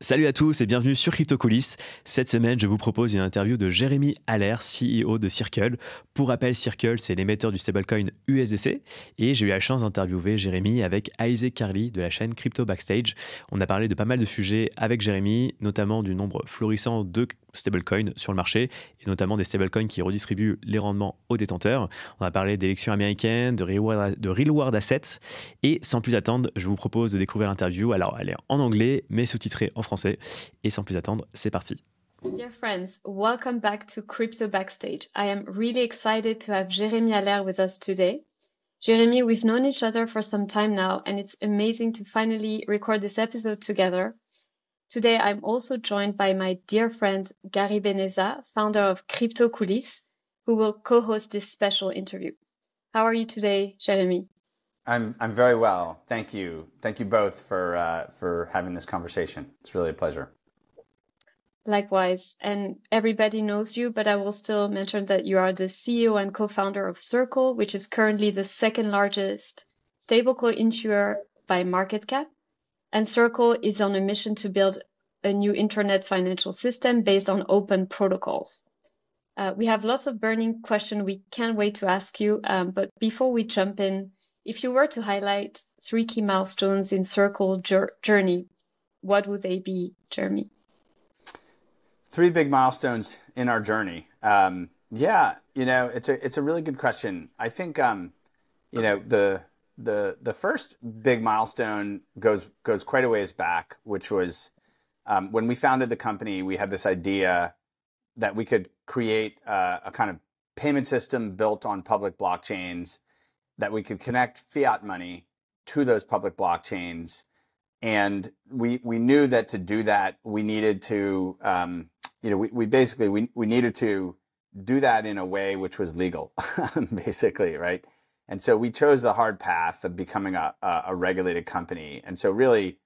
Salut à tous et bienvenue sur Crypto Coulisses. Cette semaine, je vous propose une interview de Jérémy Allaire, CEO de Circle. Pour rappel, Circle, c'est l'émetteur du stablecoin USDC. Et j'ai eu la chance d'interviewer Jérémy avec Isaac Carly de la chaîne Crypto Backstage. On a parlé de pas mal de sujets avec Jérémy, notamment du nombre florissant de stablecoins sur le marché, et notamment des stablecoins qui redistribuent les rendements aux détenteurs. On a parlé d'élections américaines, de reward assets. Et sans plus attendre, je vous propose de découvrir l'interview. Alors, elle est en anglais, mais sous-titrée en français. Et sans plus attendre, c'est parti. Dear friends, welcome back to Crypto Backstage. I am really excited to have Jérémy Allaire with us today. Jérémy, we've known each other for some time now, and it's amazing to finally record this episode together. Today, I'm also joined by my dear friend Gary Beneza, founder of Crypto Coulisses, who will co-host this special interview. How are you today, Jérémy? I'm very well. Thank you. Thank you both for having this conversation. It's really a pleasure. Likewise, and everybody knows you, but I will still mention that you are the CEO and co-founder of Circle, which is currently the second largest stablecoin issuer by market cap. And Circle is on a mission to build a new internet financial system based on open protocols. We have lots of burning questions we can't wait to ask you, but before we jump in, if you were to highlight 3 key milestones in Circle journey, what would they be, Jeremy? 3 big milestones in our journey. Yeah, it's a really good question. I think the first big milestone goes quite a ways back, which was when we founded the company. We had this idea that we could create a kind of payment system built on public blockchains, that we could connect fiat money to those public blockchains. And we knew that to do that, we needed to, we needed to do that in a way which was legal, basically, right? And so we chose the hard path of becoming a regulated company. And so really,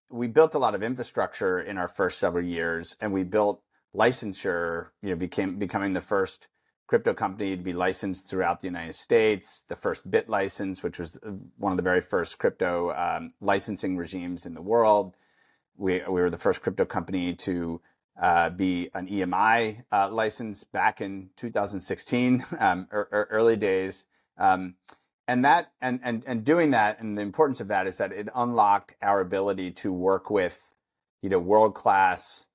we built a lot of infrastructure in our first several years, and we built licensure, becoming the first crypto company to be licensed throughout the United States, the first bit license, which was one of the very first crypto licensing regimes in the world. We were the first crypto company to be an EMI license back in 2016, early days. And doing that, and the importance of that is that it unlocked our ability to work with, world-class,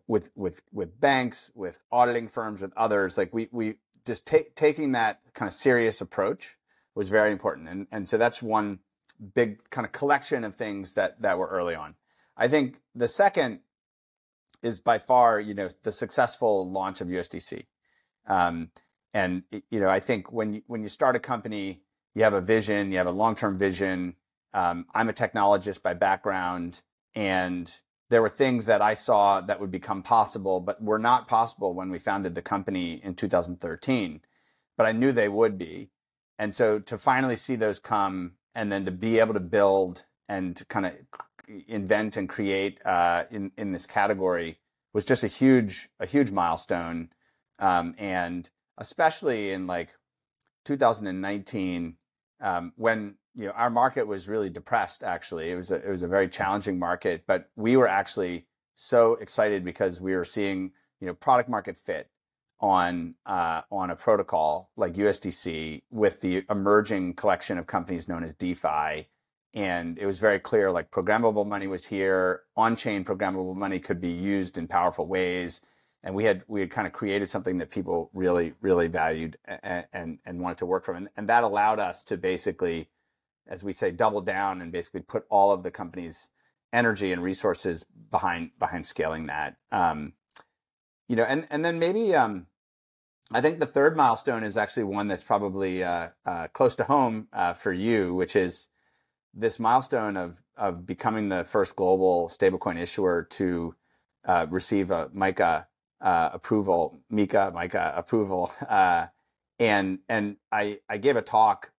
with banks, with auditing firms, with others. Like we just taking that kind of serious approach was very important. And so that's one big kind of collection of things that were early on. I think the second is by far, the successful launch of USDC. I think when you start a company, you have a vision, you have a long-term vision. I'm a technologist by background, and there were things that I saw that would become possible, but were not possible when we founded the company in 2013. But I knew they would be. And so to finally see those come, and then to be able to build and to kind of invent and create in this category was just a huge milestone. And especially in like 2019, when our market was really depressed. Actually, it was a very challenging market, but we were actually so excited because we were seeing product market fit on a protocol like USDC with the emerging collection of companies known as DeFi. And it was very clear, like, programmable money was here. On-chain programmable money could be used in powerful ways. And we had kind of created something that people really, really valued and wanted to work from. And that allowed us to basically, as we say, double down and basically put all of the company's energy and resources behind scaling that. And then maybe I think the third milestone is actually one that's probably close to home for you, which is this milestone of becoming the first global stablecoin issuer to receive a MiCA approval. And I gave a talk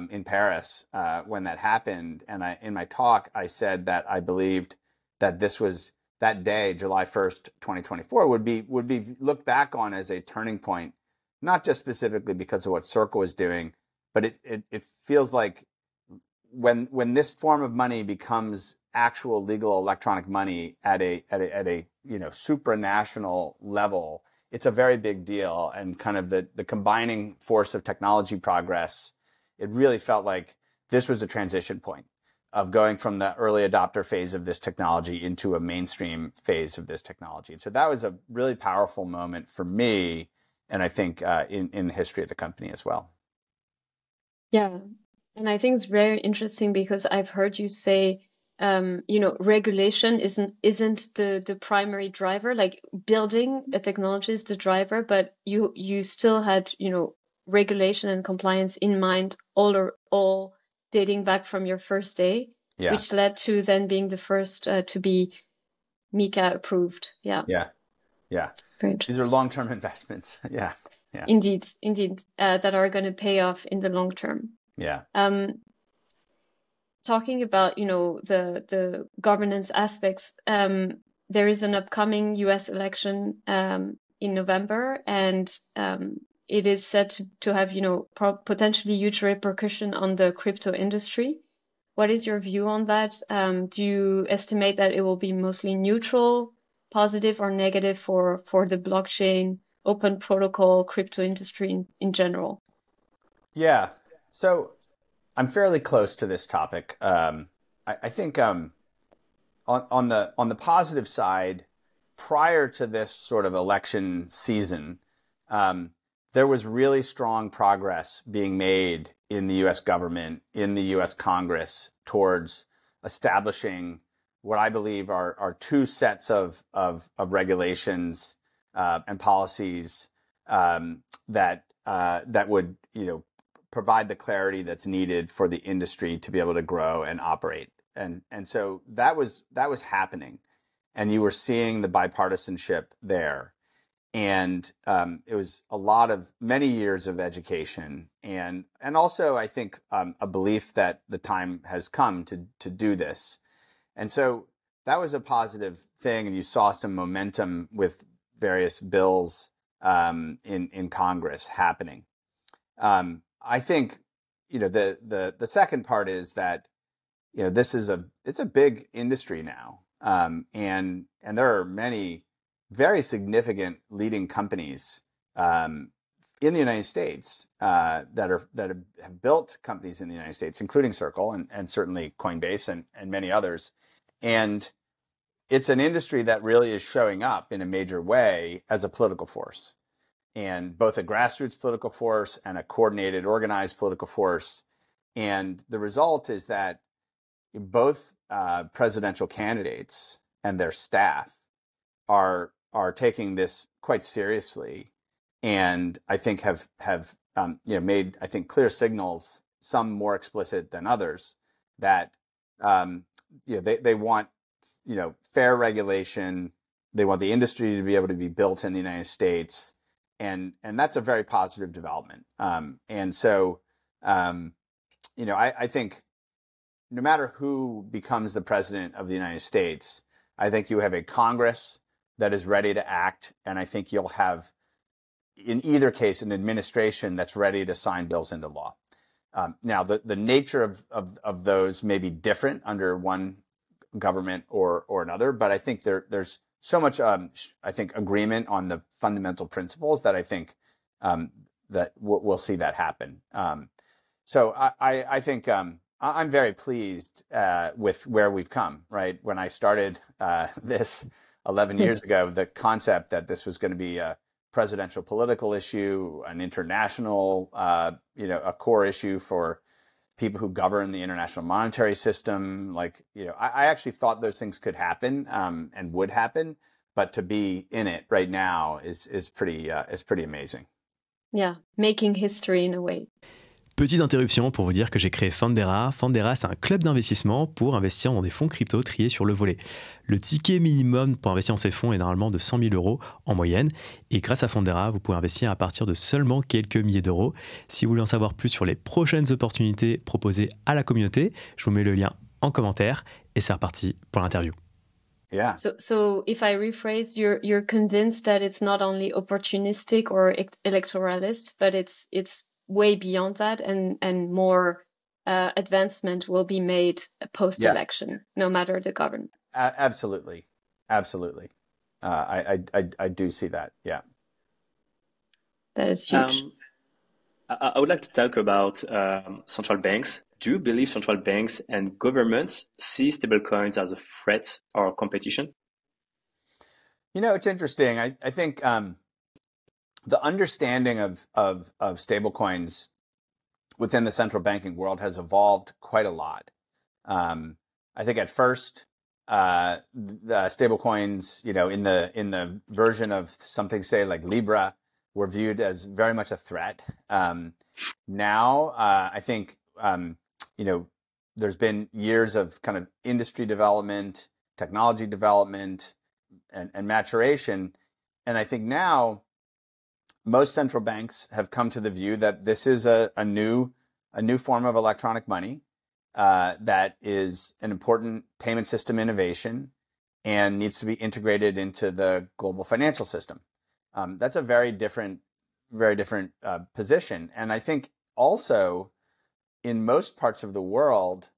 in Paris when that happened, and in my talk I said that I believed that this was that day, July 1st, 2024, would be looked back on as a turning point, not just specifically because of what Circle was doing, but it feels like when this form of money becomes actual legal electronic money at a supranational level, it's a very big deal. And kind of the combining force of technology progress, it really felt like this was a transition point of going from the early adopter phase of this technology into a mainstream phase of this technology. And so that was a really powerful moment for me, and I think in the history of the company as well. Yeah. And I think it's very interesting because I've heard you say, regulation isn't the primary driver. Like building a technology is the driver, but you still had, regulation and compliance in mind all dating back from your first day, which led to then being the first to be MiCA approved. Yeah. Very interesting. These are long-term investments. Yeah. Indeed, that are going to pay off in the long term. Yeah. Talking about, the governance aspects, there is an upcoming US election in November, and it is said to have, potentially huge repercussion on the crypto industry. What is your view on that? Do you estimate that it will be mostly neutral, positive, or negative for the blockchain, open protocol, crypto industry in general? Yeah. So I'm fairly close to this topic. I think on the positive side, prior to this sort of election season, there was really strong progress being made in the U.S. government, in the U.S. Congress, towards establishing what I believe are two sets of regulations and policies that would provide the clarity that's needed for the industry to be able to grow and operate. And so that was happening, and you were seeing the bipartisanship there. And it was many years of education, and also I think a belief that the time has come to do this. And so that was a positive thing, and you saw some momentum with various bills in Congress happening. I think the second part is that it's a big industry now, and there are many very significant leading companies in the United States that have built companies in the United States, including Circle and certainly Coinbase and many others. And it's an industry that really is showing up in a major way as a political force, and both a grassroots political force and a coordinated, organized political force. And the result is that both presidential candidates and their staff are taking this quite seriously, and I think have made, I think, clear signals, some more explicit than others, that they want fair regulation. They want the industry to be able to be built in the United States, and that's a very positive development. And so I think no matter who becomes the president of the United States, I think you have a Congress that is ready to act, and I think you'll have, in either case, an administration that's ready to sign bills into law. Now, the nature of those may be different under one government or another, but I think there's so much, I think, agreement on the fundamental principles that I think that we'll see that happen. So I think I'm very pleased with where we've come. Right, when I started this 11 years ago, the concept that this was going to be a presidential political issue, an international, a core issue for people who govern the international monetary system. I actually thought those things could happen and would happen, but to be in it right now is pretty amazing. Yeah, making history in a way. Petite interruption pour vous dire que j'ai créé Fundera. Fundera, c'est un club d'investissement pour investir dans des fonds crypto triés sur le volet. Le ticket minimum pour investir dans ces fonds est normalement de 100 000 € en moyenne. Et grâce à Fundera, vous pouvez investir à partir de seulement quelques milliers d'euros. Si vous voulez en savoir plus sur les prochaines opportunités proposées à la communauté, je vous mets le lien en commentaire. Et c'est reparti pour l'interview. Yeah. So if I rephrase, you're convinced that it's not only opportunistic or electoralist, but it's way beyond that and more advancement will be made post-election, no matter the government. Absolutely. I do see that. Yeah. That is huge. I would like to talk about central banks. Do you believe central banks and governments see stablecoins as a threat or competition? It's interesting. I think the understanding of stablecoins within the central banking world has evolved quite a lot. I think at first, the stablecoins, in the version of something, say, like Libra, were viewed as very much a threat. Now, I think, there's been years of kind of industry development, technology development, and maturation. And I think now most central banks have come to the view that this is a new form of electronic money that is an important payment system innovation and needs to be integrated into the global financial system. That's a very different position. And I think also in most parts of the world,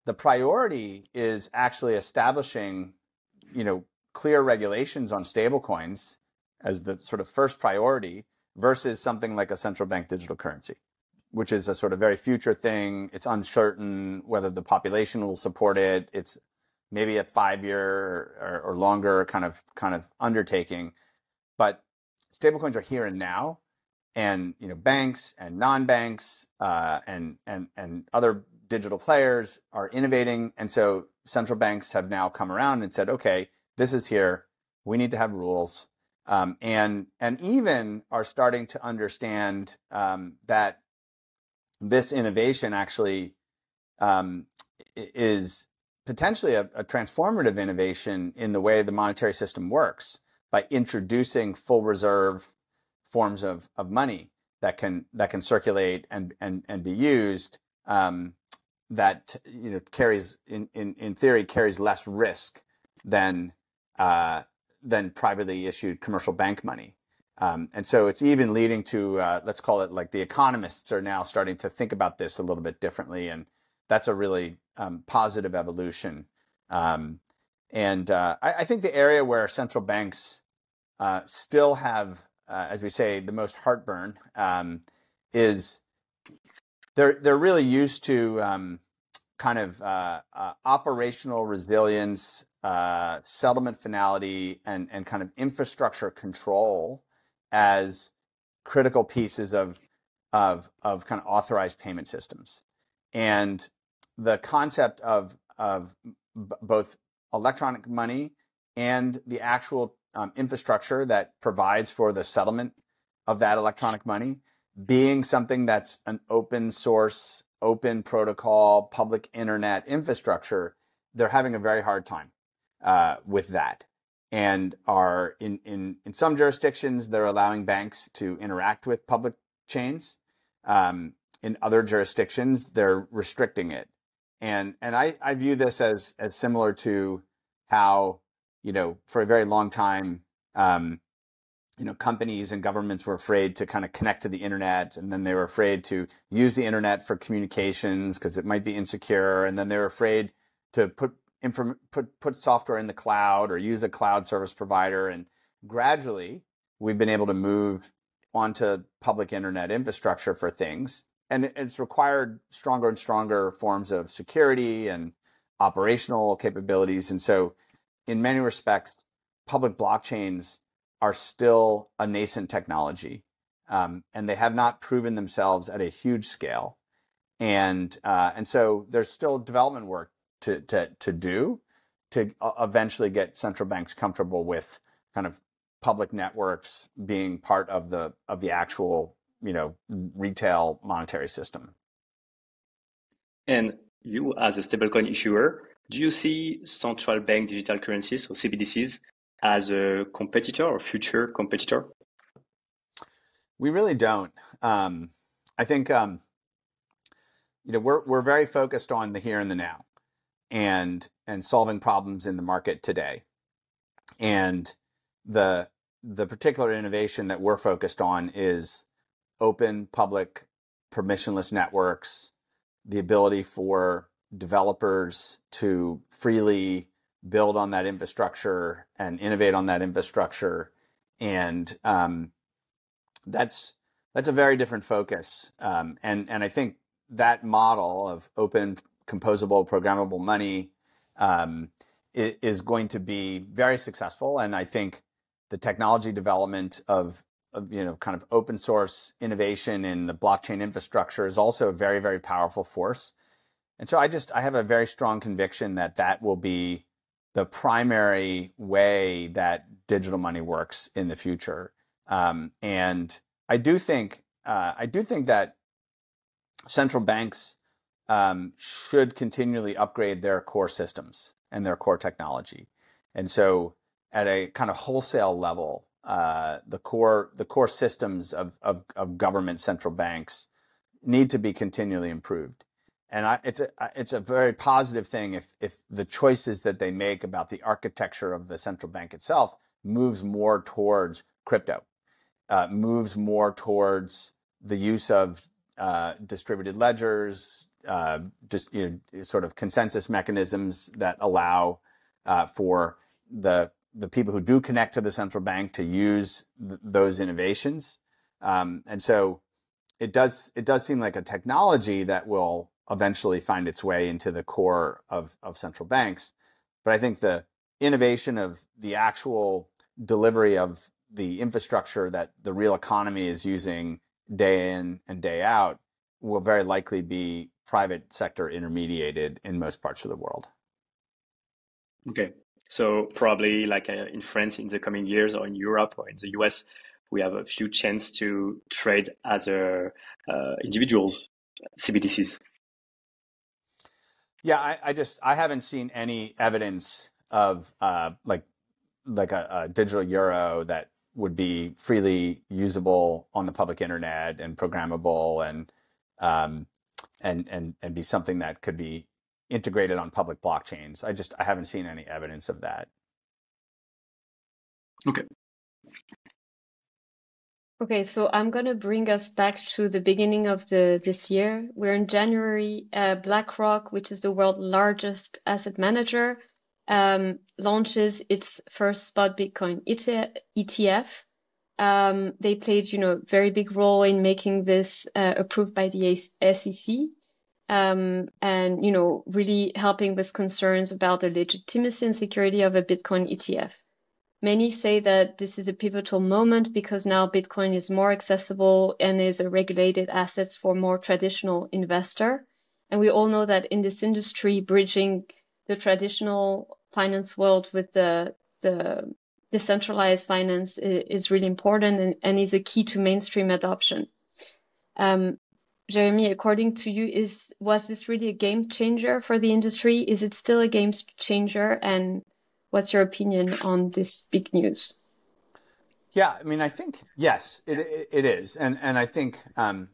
the priority is actually establishing, clear regulations on stablecoins as the sort of first priority versus something like a central bank digital currency, which is a sort of very future thing. It's uncertain whether the population will support it. It's maybe a 5-year or longer kind of undertaking. But stablecoins are here and now, and banks and non-banks and other digital players are innovating, and so central banks have now come around and said, okay, this is here. We need to have rules, and even are starting to understand that this innovation actually is potentially a transformative innovation in the way the monetary system works by introducing full reserve forms of money that can circulate and be used, that carries in theory carries less risk than privately issued commercial bank money. And so it's even leading to, let's call it, like, the economists are now starting to think about this a little bit differently. And that's a really positive evolution. And I think the area where central banks still have, as we say, the most heartburn is they're really used to operational resilience, settlement finality, and kind of infrastructure control as critical pieces of kind of authorized payment systems. And the concept of both electronic money and the actual infrastructure that provides for the settlement of that electronic money being something that's an open source, open protocol, public internet infrastructure, they're having a very hard time with that. And are in some jurisdictions, they're allowing banks to interact with public chains. In other jurisdictions, they're restricting it. And I view this as similar to how, for a very long time, companies and governments were afraid to kind of connect to the internet, and then they were afraid to use the internet for communications because it might be insecure, and then they were afraid to put software in the cloud or use a cloud service provider. And gradually, we've been able to move onto public internet infrastructure for things, and it's required stronger and stronger forms of security and operational capabilities. And so, in many respects, public blockchains are still a nascent technology, and they have not proven themselves at a huge scale. And so there's still development work to do to eventually get central banks comfortable with kind of public networks being part of the actual retail monetary system. And you, as a stablecoin issuer, do you see central bank digital currencies, or CBDCs, as a competitor or future competitor? We really don't. I think we're very focused on the here and the now, and solving problems in the market today. And the particular innovation that we're focused on is open, public, permissionless networks the ability for developers to freely build on that infrastructure and innovate on that infrastructure. And that's a very different focus. And I think that model of open, composable, programmable money is going to be very successful. And I think the technology development of kind of open source innovation in the blockchain infrastructure is also a very, very powerful force. And so I have a very strong conviction that that will be the primary way that digital money works in the future. And I do think that central banks should continually upgrade their core systems and their core technology. And so at a kind of wholesale level, the core systems of government central banks need to be continually improved. And it's a very positive thing if the choices that they make about the architecture of the central bank itself moves more towards crypto, moves more towards the use of distributed ledgers, just sort of consensus mechanisms that allow for the people who do connect to the central bank to use those innovations. And so it does seem like a technology that will eventually find its way into the core of central banks. But I think the innovation of the actual delivery of the infrastructure that the real economy is using day in and day out will very likely be private sector intermediated in most parts of the world. Okay. So probably like in France in the coming years, or in Europe or in the US, we have a few chance to trade as individuals, CBDCs. Yeah, I haven't seen any evidence of like a digital euro that would be freely usable on the public internet and programmable and be something that could be integrated on public blockchains. I haven't seen any evidence of that. Okay. Okay, so I'm gonna bring us back to the beginning of this year. We're in January. BlackRock, which is the world's largest asset manager, launches its first spot Bitcoin ETF. They played, very big role in making this approved by the SEC, and really helping with concerns about the legitimacy and security of a Bitcoin ETF. Many say that this is a pivotal moment because now Bitcoin is more accessible and is a regulated asset for more traditional investor. And we all know that in this industry, bridging the traditional finance world with the decentralized finance is really important and is a key to mainstream adoption. Jeremy, according to you, was this really a game changer for the industry? Is it still a game changer? And what's your opinion on this big news? Yeah, I mean, I think yes, it is, and I think on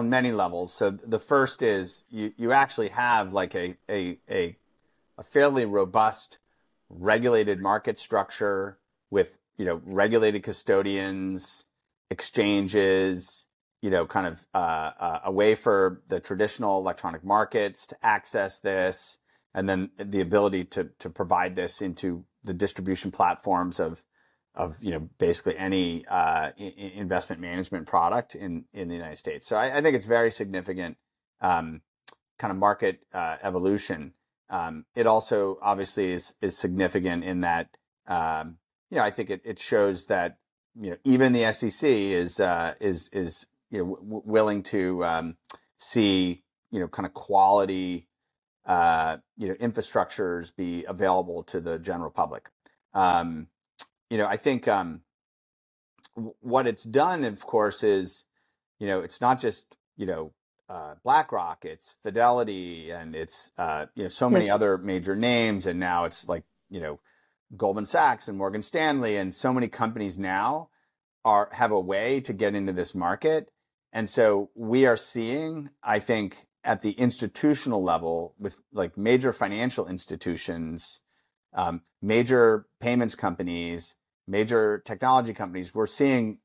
many levels. So the first is you actually have like a fairly robust regulated market structure with regulated custodians, exchanges, kind of a way for the traditional electronic markets to access this. And then the ability to provide this into the distribution platforms of basically any investment management product in the United States. So I think it's very significant kind of market evolution. It also obviously is significant in that I think it shows that even the SEC is willing to see kind of quality infrastructures be available to the general public. I think what it's done, of course, is it's not just BlackRock, it's Fidelity, and it's so many other major names, and now it's like Goldman Sachs and Morgan Stanley, and so many companies now have a way to get into this market, and so we are seeing, I think, at the institutional level with like major financial institutions, major payments companies, major technology companies, we're seeing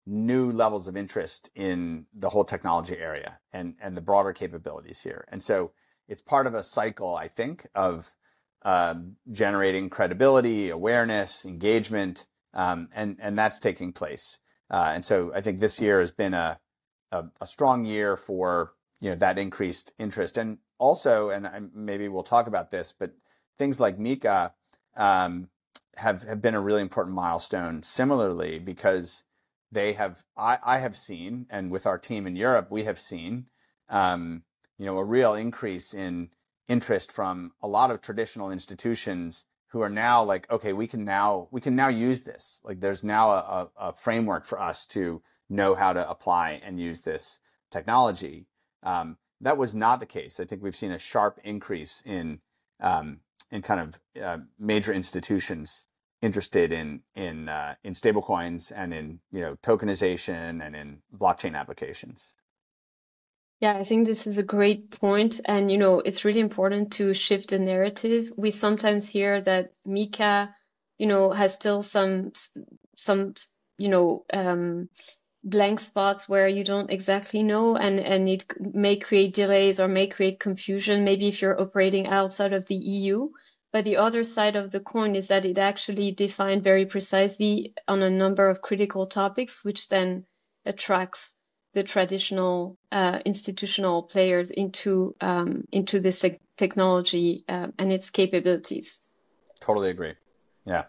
new levels of interest in the whole technology area and the broader capabilities here. And so it's part of a cycle, I think, of generating credibility, awareness, engagement, and that's taking place. And so I think this year has been a strong year for that increased interest. And also, and maybe we'll talk about this, but things like MiCA have been a really important milestone similarly, because I have seen, and with our team in Europe, we have seen a real increase in interest from a lot of traditional institutions who are now like, okay, we can now use this. Like, there's now a framework for us to know how to apply and use this technology. That was not the case. I think we've seen a sharp increase in kind of major institutions interested in stablecoins and in tokenization and in blockchain applications. Yeah, I think this is a great point. And, it's really important to shift the narrative. We sometimes hear that MiCA, has still some blank spots where you don't exactly know, and it may create delays or may create confusion, maybe if you're operating outside of the EU. But the other side of the coin is that it actually defined very precisely on a number of critical topics, which then attracts the traditional institutional players into this technology and its capabilities. Totally agree. Yeah.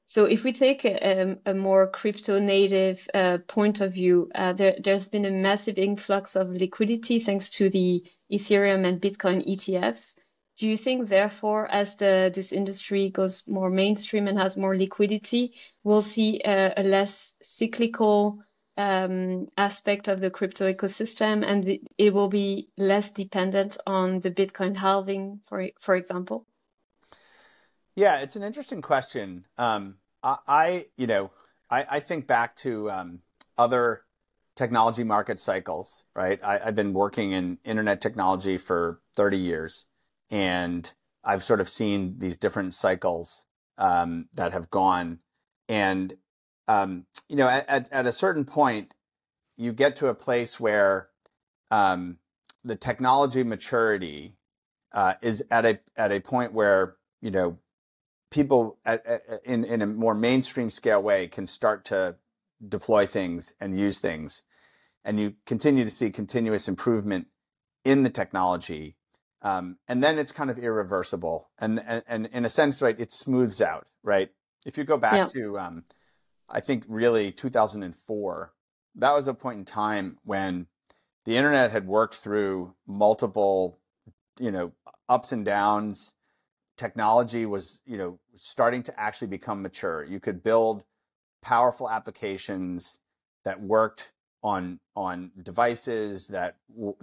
So if we take a more crypto native point of view, there's been a massive influx of liquidity thanks to the Ethereum and Bitcoin ETFs. Do you think, therefore, as this industry goes more mainstream and has more liquidity, we'll see a less cyclical aspect of the crypto ecosystem, and it will be less dependent on the Bitcoin halving, for example? Yeah, it's an interesting question. I think back to other technology market cycles, right? I've been working in internet technology for 30 years, and I've sort of seen these different cycles that have gone. And at a certain point, you get to a place where the technology maturity is at a point where people in a more mainstream scale way can start to deploy things and use things, and you continue to see continuous improvement in the technology, and then it's kind of irreversible, and in a sense, right, it smooths out, right? If you go back to I think really 2004, that was a point in time when the internet had worked through multiple ups and downs. Technology was, starting to actually become mature. You could build powerful applications that worked on devices that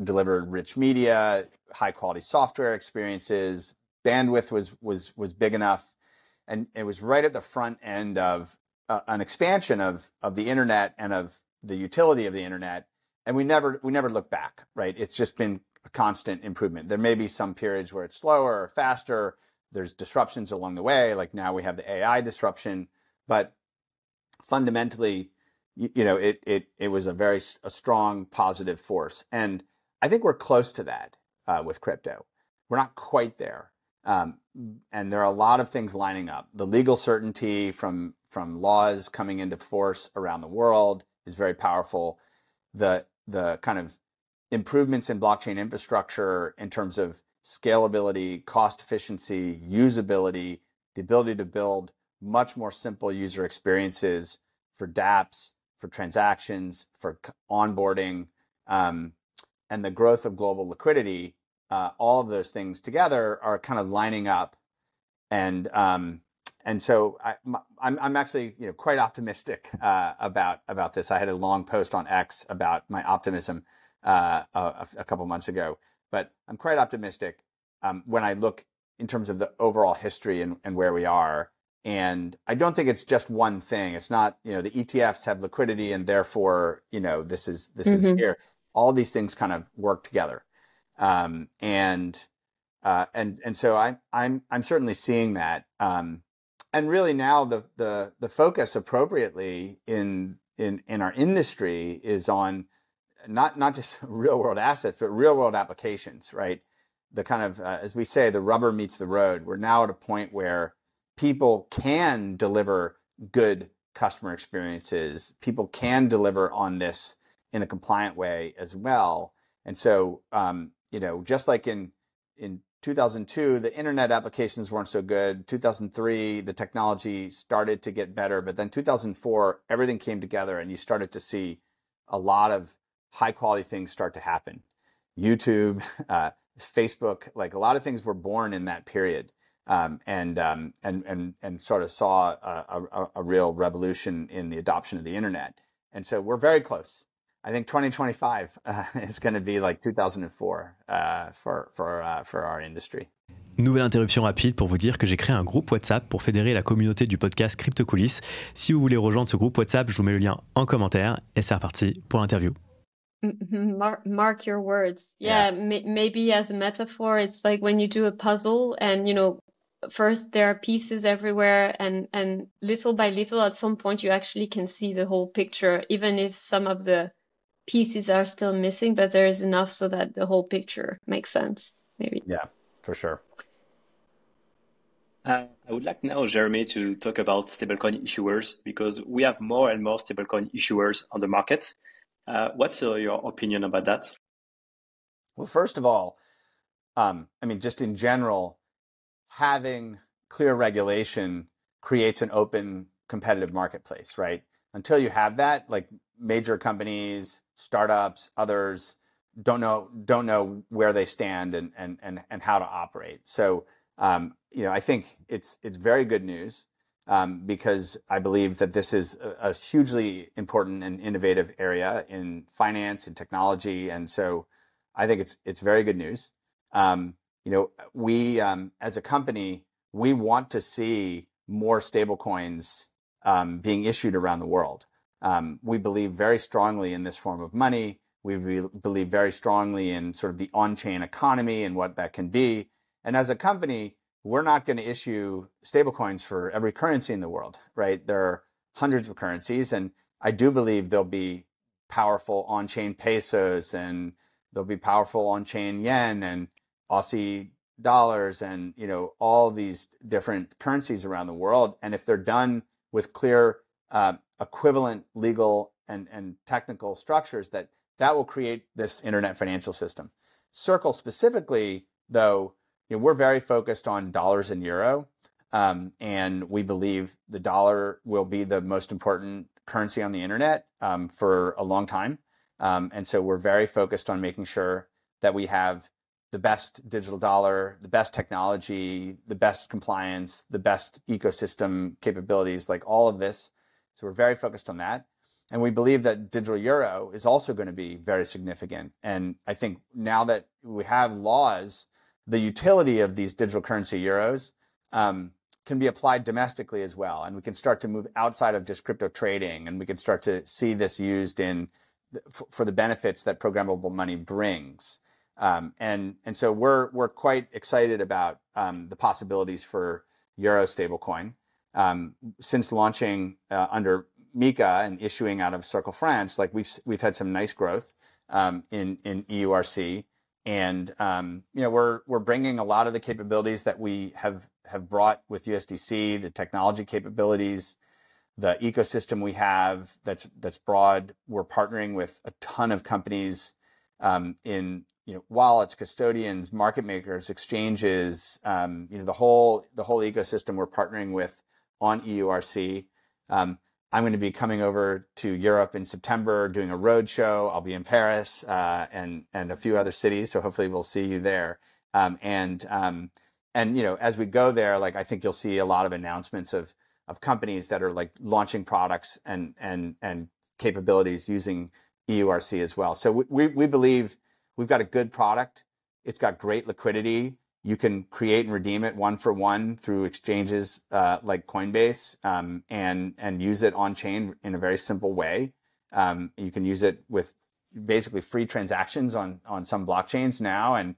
delivered rich media, high quality software experiences. Bandwidth was big enough, and it was right at the front end of an expansion of the internet and of the utility of the internet. And we never look back, right? It's just been a constant improvement. There may be some periods where it's slower or faster. There's disruptions along the way, like now we have the AI disruption, but fundamentally, it was a strong positive force. And I think we're close to that with crypto. We're not quite there. And there are a lot of things lining up. The legal certainty from laws coming into force around the world is very powerful. The kind of improvements in blockchain infrastructure in terms of scalability, cost efficiency, usability, the ability to build much more simple user experiences for dApps, for transactions, for onboarding, and the growth of global liquidity, all of those things together are kind of lining up. And so I'm actually quite optimistic about this. I had a long post on X about my optimism a couple months ago. But I'm quite optimistic when I look in terms of the overall history and where we are. And I don't think it's just one thing. It's not, the ETFs have liquidity and therefore, this is here. All these things kind of work together. And so I'm certainly seeing that. and really now the focus appropriately in our industry is on not just real world assets, but real world applications, right? The kind of, as we say, the rubber meets the road. We're now at a point where people can deliver good customer experiences. People can deliver on this in a compliant way as well. And so, just like in 2002, the internet applications weren't so good. 2003, the technology started to get better, but then 2004, everything came together and you started to see a lot of high quality things start to happen. YouTube, Facebook, like a lot of things were born in that period, and sort of saw a real revolution in the adoption of the internet. And so we're very close. I think 2025 is going to be like 2004 for our industry. Nouvelle interruption rapide pour vous dire que j'ai créé un groupe WhatsApp pour fédérer la communauté du podcast Crypto Coulisses. Si vous voulez rejoindre ce groupe WhatsApp, je vous mets le lien en commentaire et c'est reparti pour l'interview. Mark your words. Yeah, maybe as a metaphor, it's like when you do a puzzle and, first there are pieces everywhere and little by little, at some point you actually can see the whole picture, even if some of the pieces are still missing, but there is enough so that the whole picture makes sense, maybe. Yeah, for sure. I would like now, Jeremy, to talk about stablecoin issuers because we have more and more stablecoin issuers on the market. What's your opinion about that? Well, first of all, just in general, having clear regulation creates an open competitive marketplace, right? Until you have that, like major companies, startups, others don't know where they stand and how to operate. So, I think it's very good news because I believe that this is a hugely important and innovative area in finance and technology, and so I think it's very good news. We as a company, we want to see more stablecoins being issued around the world. We believe very strongly in this form of money. We believe very strongly in sort of the on-chain economy and what that can be. And as a company, we're not going to issue stablecoins for every currency in the world, right? There are hundreds of currencies, and I do believe there'll be powerful on-chain pesos, and there'll be powerful on-chain yen and Aussie dollars, and all these different currencies around the world. And if they're done with clear equivalent legal and technical structures, that will create this internet financial system. Circle specifically, though, we're very focused on dollars and euro, and we believe the dollar will be the most important currency on the internet for a long time. And so we're very focused on making sure that we have the best digital dollar, the best technology, the best compliance, the best ecosystem capabilities, like all of this. So we're very focused on that. And we believe that digital euro is also going to be very significant. And I think now that we have laws, the utility of these digital currency euros can be applied domestically as well. And we can start to move outside of just crypto trading, and we can start to see this used for the benefits that programmable money brings. And so we're quite excited about the possibilities for euro stablecoin. Since launching under Mika and issuing out of Circle France, like we've had some nice growth in EURC, and we're bringing a lot of the capabilities that we have brought with USDC, the technology capabilities, the ecosystem we have that's broad. We're partnering with a ton of companies in wallets, custodians, market makers, exchanges, the whole ecosystem we're partnering with on EURC. I'm going to be coming over to Europe in September, doing a road show. I'll be in Paris and a few other cities, so hopefully we'll see you there. And as we go there, like I think you'll see a lot of announcements of companies that are like launching products and capabilities using EURC as well. So we believe we've got a good product. It's got great liquidity. You can create and redeem it one for one through exchanges like Coinbase and use it on chain in a very simple way. You can use it with basically free transactions on some blockchains now, and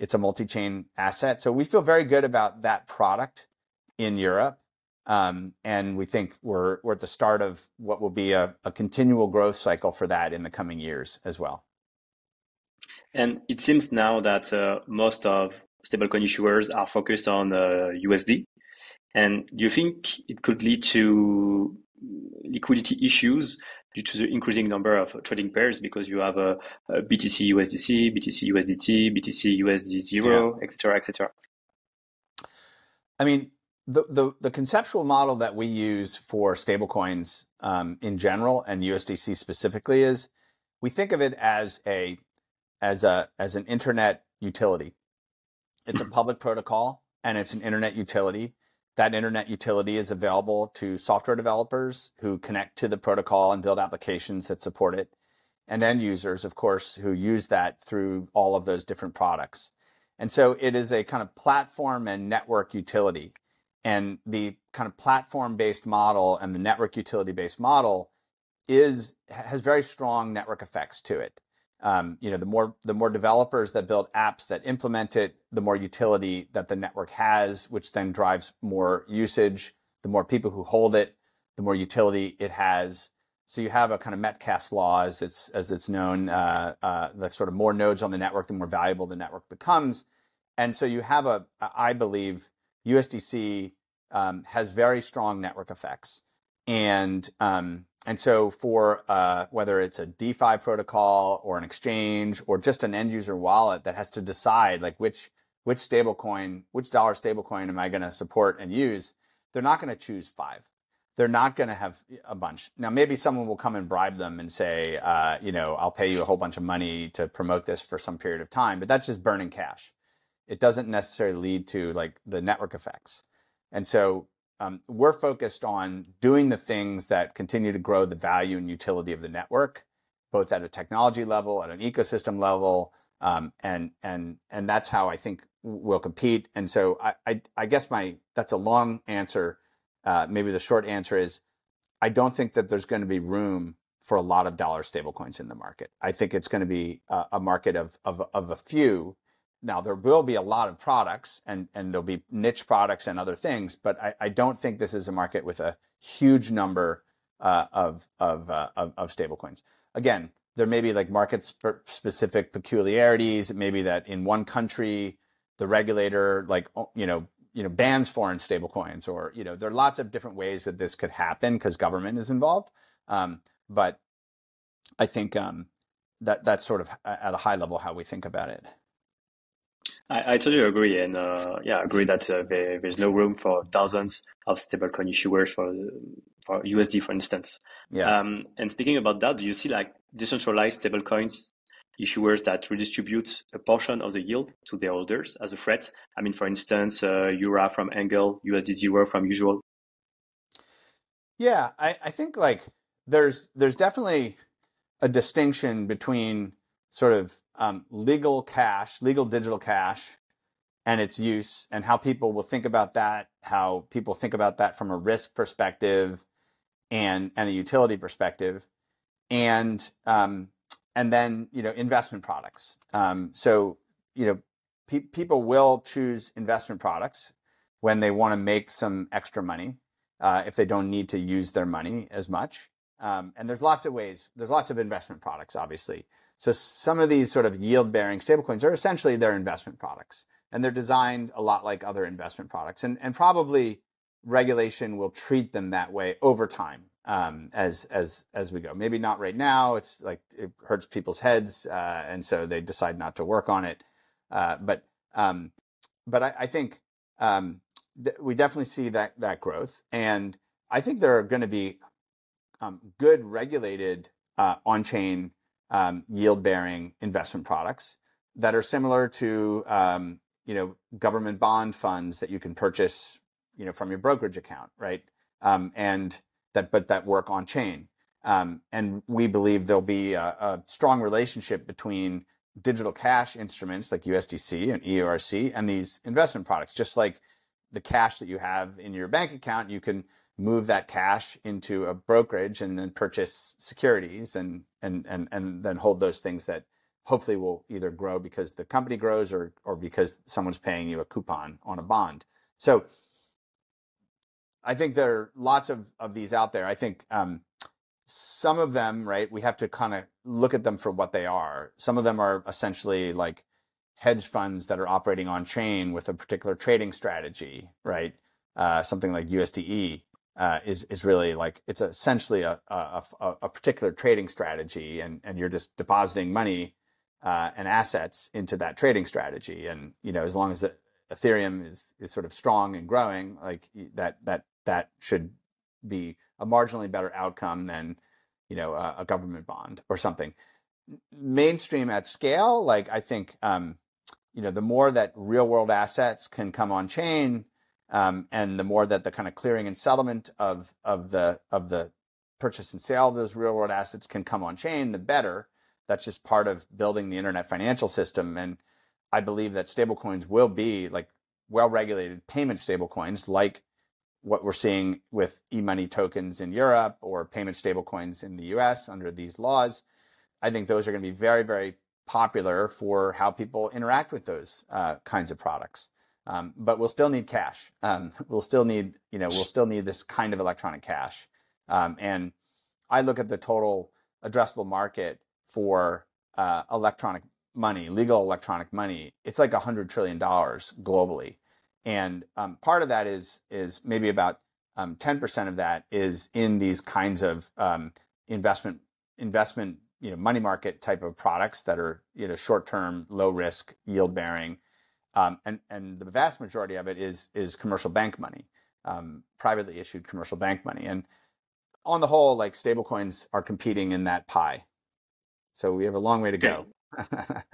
it's a multi-chain asset. So we feel very good about that product in Europe. And we think we're at the start of what will be a continual growth cycle for that in the coming years as well. And it seems now that most of stablecoin issuers are focused on USD. And do you think it could lead to liquidity issues due to the increasing number of trading pairs, because you have a BTC USDC, BTC USDT, BTC USD0, etc., etc.? I mean, the conceptual model that we use for stablecoins in general and USDC specifically is we think of it as an internet utility. It's a public protocol and it's an internet utility. That internet utility is available to software developers who connect to the protocol and build applications that support it, and end users, of course, who use that through all of those different products. And so it is a kind of platform and network utility. And the kind of platform-based model and the network utility-based model has very strong network effects to it. The more developers that build apps that implement it, the more utility that the network has, which then drives more usage. The more people who hold it, the more utility it has. So you have a kind of Metcalfe's law, as it's known. The sort of more nodes on the network, the more valuable the network becomes. And so you have I believe, USDC has very strong network effects. And so for whether it's a DeFi protocol or an exchange or just an end user wallet that has to decide like which dollar stablecoin am I going to support and use, they're not going to choose 5. They're not going to have a bunch. Now, maybe someone will come and bribe them and say, I'll pay you a whole bunch of money to promote this for some period of time, but that's just burning cash. It doesn't necessarily lead to like the network effects. And so we're focused on doing the things that continue to grow the value and utility of the network, both at a technology level, at an ecosystem level, and that's how I think we'll compete. And so I guess that's a long answer. Maybe the short answer is I don't think that there's going to be room for a lot of dollar stablecoins in the market. I think it's going to be a market of a few. Now, there will be a lot of products and there'll be niche products and other things, but I don't think this is a market with a huge number of stablecoins. Again, there may be like market-specific peculiarities. It may be that in one country, the regulator bans foreign stablecoins, or there are lots of different ways that this could happen because government is involved. But I think that's sort of at a high level how we think about it. I totally agree, and I agree that there's no room for dozens of stablecoin issuers for USD, for instance. Yeah. And speaking about that, do you see like decentralized stablecoins issuers that redistribute a portion of the yield to their holders as a threat? I mean, for instance, URA from Angle, USD0 from Usual. Yeah, I think like there's definitely a distinction between sort of legal digital cash and its use, and how people will think about that, how people think about that from a risk perspective and a utility perspective, and then investment products. So people will choose investment products when they want to make some extra money, if they don't need to use their money as much. And there's lots of ways. There's lots of investment products, obviously. So some of these sort of yield-bearing stablecoins are essentially their investment products, and they're designed a lot like other investment products. And probably regulation will treat them that way over time, as we go. Maybe not right now. It's like it hurts people's heads, and so they decide not to work on it. But I think we definitely see that growth, and I think there are going to be good regulated on-chain yield-bearing investment products that are similar to government bond funds that you can purchase from your brokerage account, right? And that work on chain. And we believe there'll be a strong relationship between digital cash instruments like USDC and ERC and these investment products. Just like the cash that you have in your bank account, you can move that cash into a brokerage and then purchase securities and then hold those things that hopefully will either grow because the company grows or because someone's paying you a coupon on a bond. So I think there are lots of these out there. I think some of them, right, we have to kind of look at them for what they are. Some of them are essentially like hedge funds that are operating on chain with a particular trading strategy, right? Something like USDE is really like, it's essentially a particular trading strategy, and you're just depositing money and assets into that trading strategy. And, you know, as long as the Ethereum is sort of strong and growing, like that should be a marginally better outcome than, you know, a government bond or something. Mainstream at scale, like I think, you know, the more that real world assets can come on chain, and the more that the kind of clearing and settlement of the purchase and sale of those real world assets can come on chain, the better. That's just part of building the internet financial system. And I believe that stablecoins will be like well-regulated payment stablecoins, like what we're seeing with e-money tokens in Europe or payment stablecoins in the US under these laws. I think those are going to be very, very popular for how people interact with those kinds of products. But we'll still need cash. We'll still need this kind of electronic cash. And I look at the total addressable market for electronic money, legal electronic money. It's like $100 trillion globally. And part of that is maybe about 10% of that is in these kinds of investment, you know, money market type of products that are, you know, short-term, low risk, yield bearing. And the vast majority of it is commercial bank money, privately issued commercial bank money. And on the whole, like stablecoins are competing in that pie. So we have a long way to go.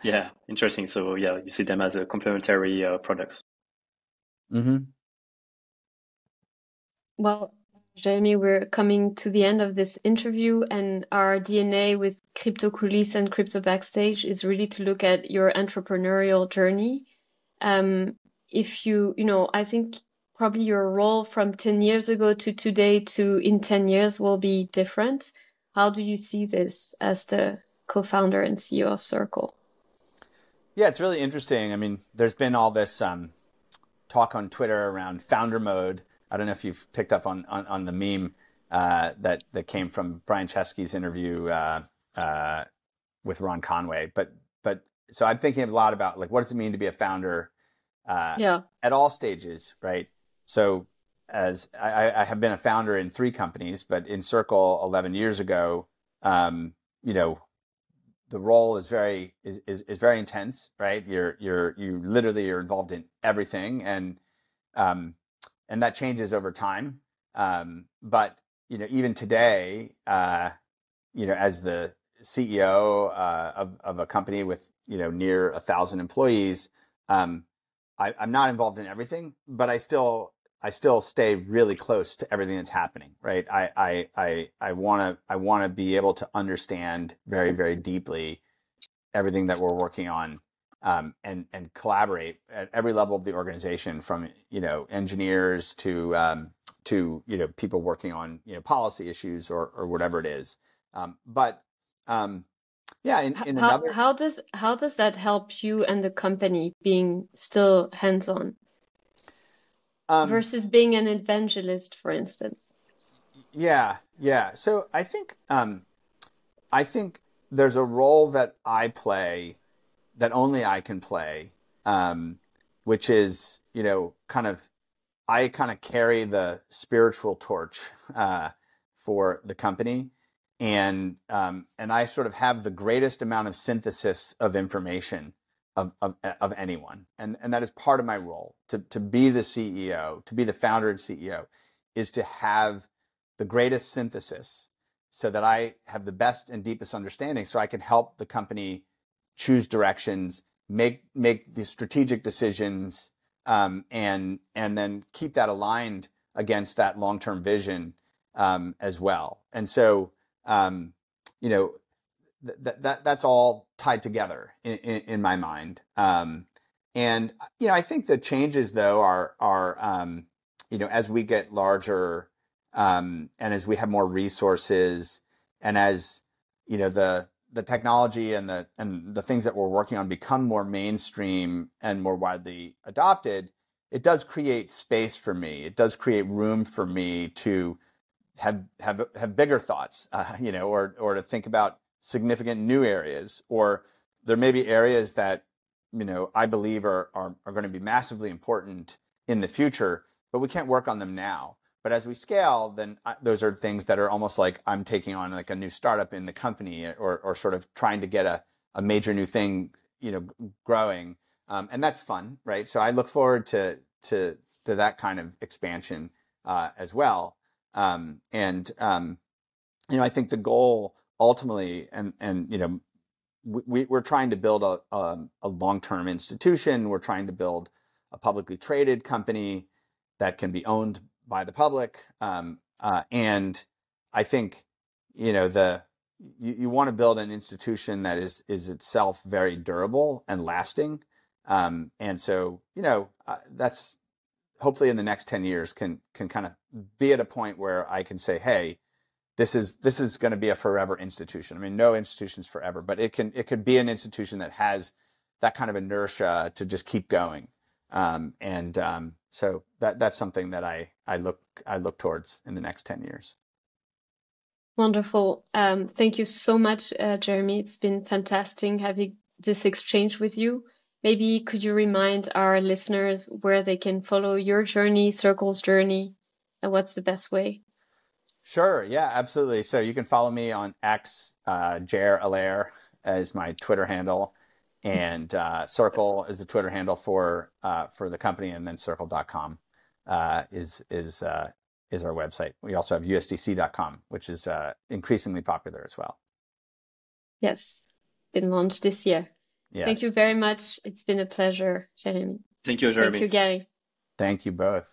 Yeah, interesting. So yeah, you see them as a complementary products. Mm-hmm. Well, Jeremy, we're coming to the end of this interview, and our DNA with Crypto Coulisses and Crypto Backstage is really to look at your entrepreneurial journey. If you know, I think probably your role from 10 years ago to today to in 10 years will be different. How do you see this as the co-founder and CEO of Circle? Yeah, it's really interesting. I mean, there's been all this talk on Twitter around founder mode. I don't know if you've picked up on the meme that came from Brian Chesky's interview with Ron Conway. But so I'm thinking a lot about like, what does it mean to be a founder at all stages, right? So as I have been a founder in 3 companies, but in Circle 11 years ago, you know, the role is very intense, right? You literally are involved in everything, and that changes over time. But you know, even today, you know, as the CEO of a company with, you know, near 1,000 employees, I'm not involved in everything, but I still stay really close to everything that's happening, right? I want to be able to understand very, very deeply everything that we're working on, and collaborate at every level of the organization, from, you know, engineers to you know, people working on, you know, policy issues or whatever it is. Yeah, how does that help you and the company being still hands-on versus being an evangelist, for instance? Yeah. So I think there's a role that I play that only I can play, which is, you know, I kind of carry the spiritual torch for the company, and I sort of have the greatest amount of synthesis of information of anyone, and that is part of my role. To be the CEO, to be the founder and CEO, is to have the greatest synthesis, so that I have the best and deepest understanding, so I can help the company choose directions, make the strategic decisions, and then keep that aligned against that long-term vision as well. And so, you know, that's all tied together in my mind. And you know, I think the changes though are you know, as we get larger, and as we have more resources, and as, you know, the technology and the things that we're working on become more mainstream and more widely adopted, it does create space for me. It does create room for me to have bigger thoughts, or to think about significant new areas, or there may be areas that, I believe are going to be massively important in the future, but we can't work on them now. But as we scale, then those are things that are almost like I'm taking on like a new startup in the company, or sort of trying to get a major new thing, growing. And that's fun, right? So I look forward to that kind of expansion as well. I think the goal ultimately, and we're trying to build a long-term institution. We're trying to build a publicly traded company that can be owned by the public. And I think, you want to build an institution that is itself very durable and lasting. And so, that's hopefully in the next 10 years can kind of be at a point where I can say, hey, this is going to be a forever institution. I mean, no institution's forever, but it could be an institution that has that kind of inertia to just keep going. So that's something that I look towards in the next 10 years. Wonderful. Thank you so much, Jeremy. It's been fantastic having this exchange with you. Maybe could you remind our listeners where they can follow your journey, Circle's journey, and what's the best way? Sure. Yeah, absolutely. So you can follow me on X, Allaire is my Twitter handle, and Circle is the Twitter handle for the company, and then circle.com is our website. We also have USDC.com, which is increasingly popular as well. Yes, been launched this year. Yes. Thank you very much. It's been a pleasure, Jeremy. Thank you, Jeremy. Thank you, Gary. Thank you both.